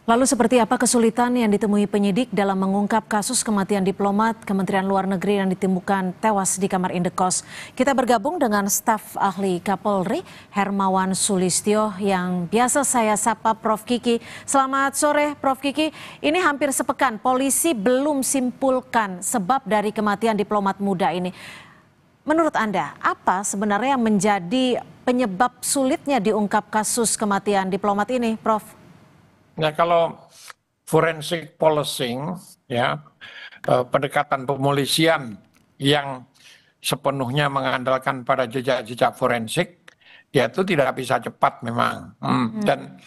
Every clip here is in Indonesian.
Lalu seperti apa kesulitan yang ditemui penyidik dalam mengungkap kasus kematian diplomat Kementerian Luar Negeri yang ditemukan tewas di kamar indekos? Kita bergabung dengan staf ahli Kapolri, Hermawan Sulistyo, yang biasa saya sapa Prof. Kiki. Selamat sore Prof. Kiki. Ini hampir sepekan polisi belum simpulkan sebab dari kematian diplomat muda ini. Menurut Anda, apa sebenarnya yang menjadi penyebab sulitnya diungkap kasus kematian diplomat ini, Prof? Nah, kalau forensic policing, ya, pendekatan pemolisian yang sepenuhnya mengandalkan pada jejak-jejak forensik, ya itu tidak bisa cepat memang. Dan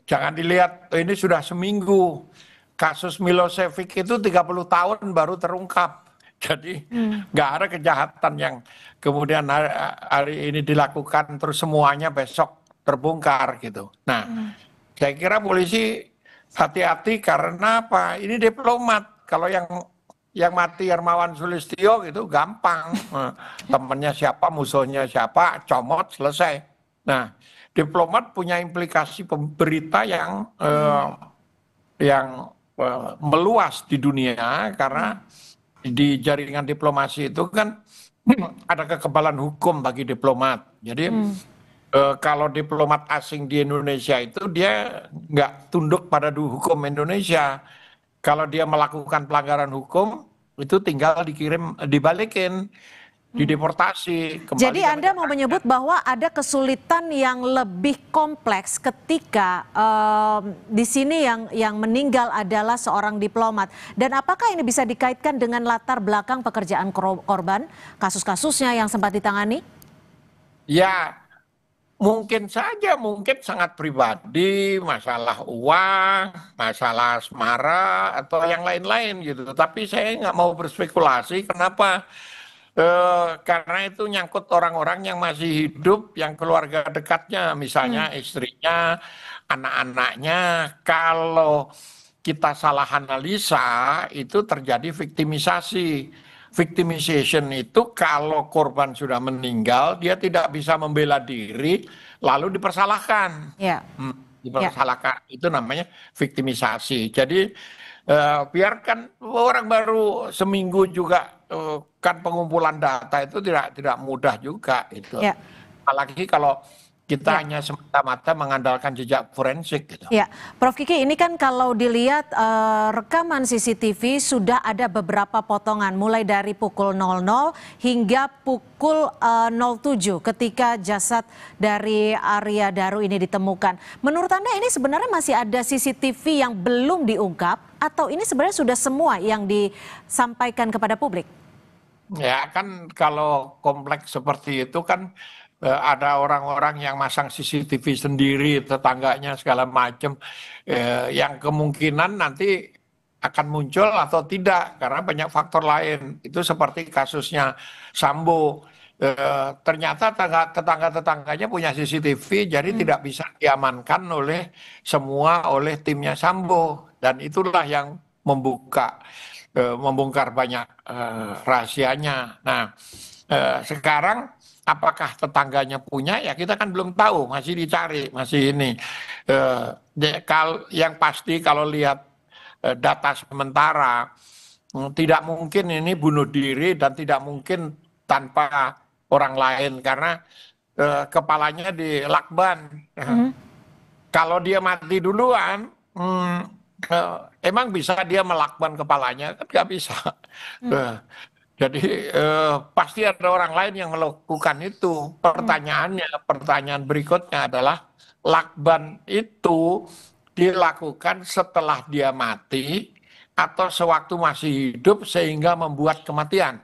jangan dilihat, ini sudah seminggu. Kasus Milosevic itu 30 tahun baru terungkap. Jadi nggak ada kejahatan yang kemudian hari ini dilakukan terus semuanya besok terbongkar gitu. Nah, saya kira polisi hati-hati karena apa? Ini diplomat. Kalau yang mati Hermawan Sulistyo gitu gampang. Temennya siapa, musuhnya siapa, comot selesai. Nah, diplomat punya implikasi berita yang meluas di dunia karena di jaringan diplomasi itu kan ada kekebalan hukum bagi diplomat. Jadi kalau diplomat asing di Indonesia itu dia nggak tunduk pada hukum Indonesia. Kalau dia melakukan pelanggaran hukum itu tinggal dibalikin, dideportasi kembali. Jadi Anda mau menyebut bahwa ada kesulitan yang lebih kompleks ketika di sini yang meninggal adalah seorang diplomat. Dan apakah ini bisa dikaitkan dengan latar belakang pekerjaan korban, kasus-kasusnya yang sempat ditangani? Ya, mungkin saja, mungkin sangat pribadi, masalah uang, masalah asmara, atau yang lain-lain gitu. Tapi saya nggak mau berspekulasi, kenapa? Karena itu nyangkut orang-orang yang masih hidup, yang keluarga dekatnya, misalnya istrinya, anak-anaknya. Kalau kita salah analisa, itu terjadi viktimisasi. Victimization itu kalau korban sudah meninggal, dia tidak bisa membela diri, lalu dipersalahkan. Ya. Dipersalahkan, itu namanya viktimisasi. Jadi biarkan orang baru seminggu juga kan pengumpulan data itu tidak mudah juga itu. Ya. Apalagi kalau kita hanya semata-mata mengandalkan jejak forensik gitu. Ya, Prof. Kiki, ini kan kalau dilihat rekaman CCTV sudah ada beberapa potongan mulai dari pukul 00 hingga pukul 07 ketika jasad dari Arya Daru ini ditemukan. Menurut Anda ini sebenarnya masih ada CCTV yang belum diungkap atau ini sebenarnya sudah semua yang disampaikan kepada publik? Ya kan kalau kompleks seperti itu kan ada orang-orang yang masang CCTV sendiri, tetangganya segala macam, yang kemungkinan nanti akan muncul atau tidak karena banyak faktor lain. Itu seperti kasusnya Sambo. Ternyata tetangga-tetangganya punya CCTV, jadi tidak bisa diamankan oleh timnya Sambo. Dan itulah yang membongkar banyak rahasianya. Nah, sekarang apakah tetangganya punya? Ya kita kan belum tahu, masih dicari, masih ini. Yang pasti kalau lihat data sementara, tidak mungkin ini bunuh diri dan tidak mungkin tanpa orang lain karena kepalanya dilakban. Kalau dia mati duluan, emang bisa dia melakban kepalanya? Kan nggak bisa. Jadi pasti ada orang lain yang melakukan itu. Pertanyaan berikutnya adalah lakban itu dilakukan setelah dia mati atau sewaktu masih hidup sehingga membuat kematian.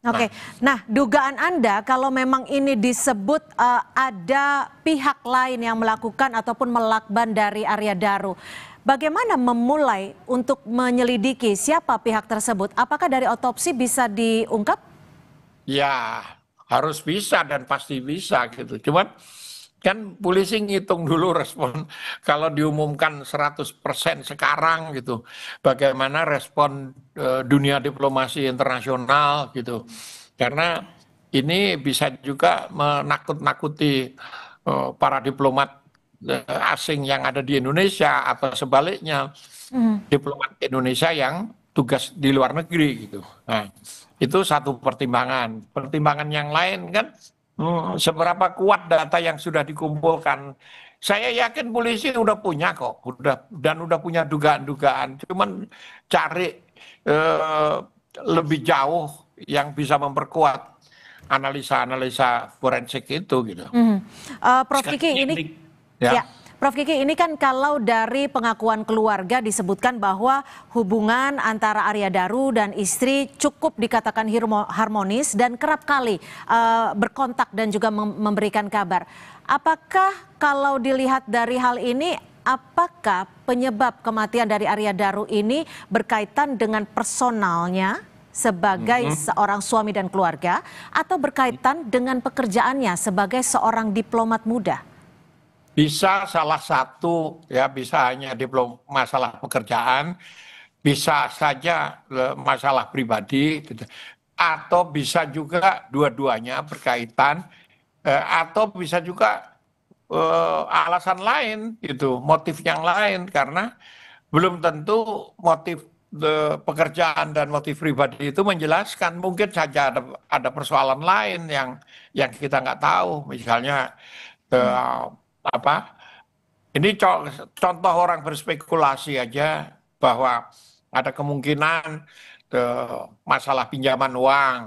Oke, nah dugaan Anda kalau memang ini disebut ada pihak lain yang melakukan ataupun melakban dari Arya Daru, bagaimana memulai untuk menyelidiki siapa pihak tersebut? Apakah dari otopsi bisa diungkap? Ya, harus bisa dan pasti bisa gitu. Cuman kan polisi ngitung dulu respon kalau diumumkan 100% sekarang gitu. Bagaimana respon dunia diplomasi internasional gitu. Karena ini bisa juga menakut-nakuti para diplomat asing yang ada di Indonesia atau sebaliknya diplomat Indonesia yang tugas di luar negeri gitu. Nah, itu satu pertimbangan. Pertimbangan yang lain kan seberapa kuat data yang sudah dikumpulkan. Saya yakin polisi udah punya kok, udah punya dugaan-dugaan. Cuman cari eh, lebih jauh yang bisa memperkuat analisa-analisa forensik itu gitu. Prof Kiki ini, Ya. ya, Prof Kiki ini kan kalau dari pengakuan keluarga disebutkan bahwa hubungan antara Arya Daru dan istri cukup dikatakan harmonis dan kerap kali berkontak dan juga memberikan kabar. Apakah kalau dilihat dari hal ini, apakah penyebab kematian dari Arya Daru ini berkaitan dengan personalnya sebagai seorang suami dan keluarga atau berkaitan dengan pekerjaannya sebagai seorang diplomat muda? Bisa salah satu, ya bisa hanya masalah pekerjaan, bisa saja masalah pribadi, gitu. Atau bisa juga dua-duanya berkaitan, atau bisa juga alasan lain, gitu, motif yang lain, karena belum tentu motif pekerjaan dan motif pribadi itu menjelaskan. Mungkin saja ada persoalan lain yang kita nggak tahu, misalnya apa? Ini contoh orang berspekulasi aja bahwa ada kemungkinan masalah pinjaman uang,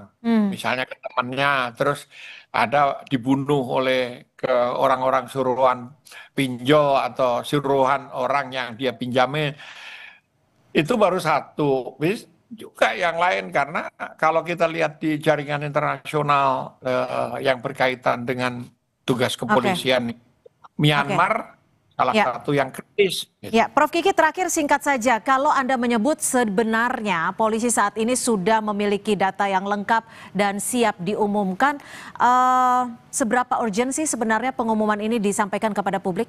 misalnya ke temannya, terus ada dibunuh oleh ke orang-orang suruhan pinjol atau suruhan orang yang dia pinjamin. Itu baru satu. Juga yang lain karena kalau kita lihat di jaringan internasional yang berkaitan dengan tugas Oke, kepolisian oke. Myanmar salah Ya. satu yang kritis. Gitu. Ya, Prof Kiki terakhir singkat saja, kalau Anda menyebut sebenarnya polisi saat ini sudah memiliki data yang lengkap dan siap diumumkan, seberapa urgensi sebenarnya pengumuman ini disampaikan kepada publik?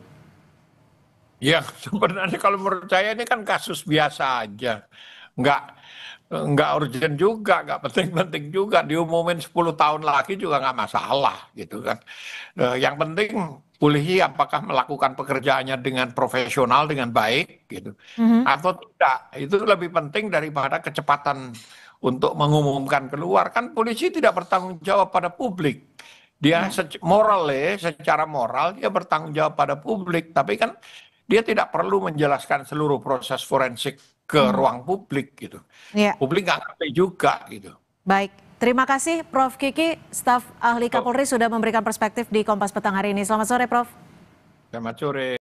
Ya sebenarnya kalau menurut saya ini kan kasus biasa aja, nggak nggak urgent juga, nggak penting-penting juga, diumumin 10 tahun lagi juga nggak masalah gitu kan. Yang penting polisi apakah melakukan pekerjaannya dengan profesional, dengan baik gitu, atau tidak. Itu lebih penting daripada kecepatan untuk mengumumkan keluar. Kan polisi tidak bertanggung jawab pada publik. Dia secara moral dia bertanggung jawab pada publik, tapi kan dia tidak perlu menjelaskan seluruh proses forensik ke ruang publik gitu. Ya, Publik nggak ngerti juga gitu. baik. Terima kasih Prof Kiki, staf ahli Oh, Kapolri sudah memberikan perspektif di Kompas Petang hari ini. Selamat sore, Prof. selamat sore.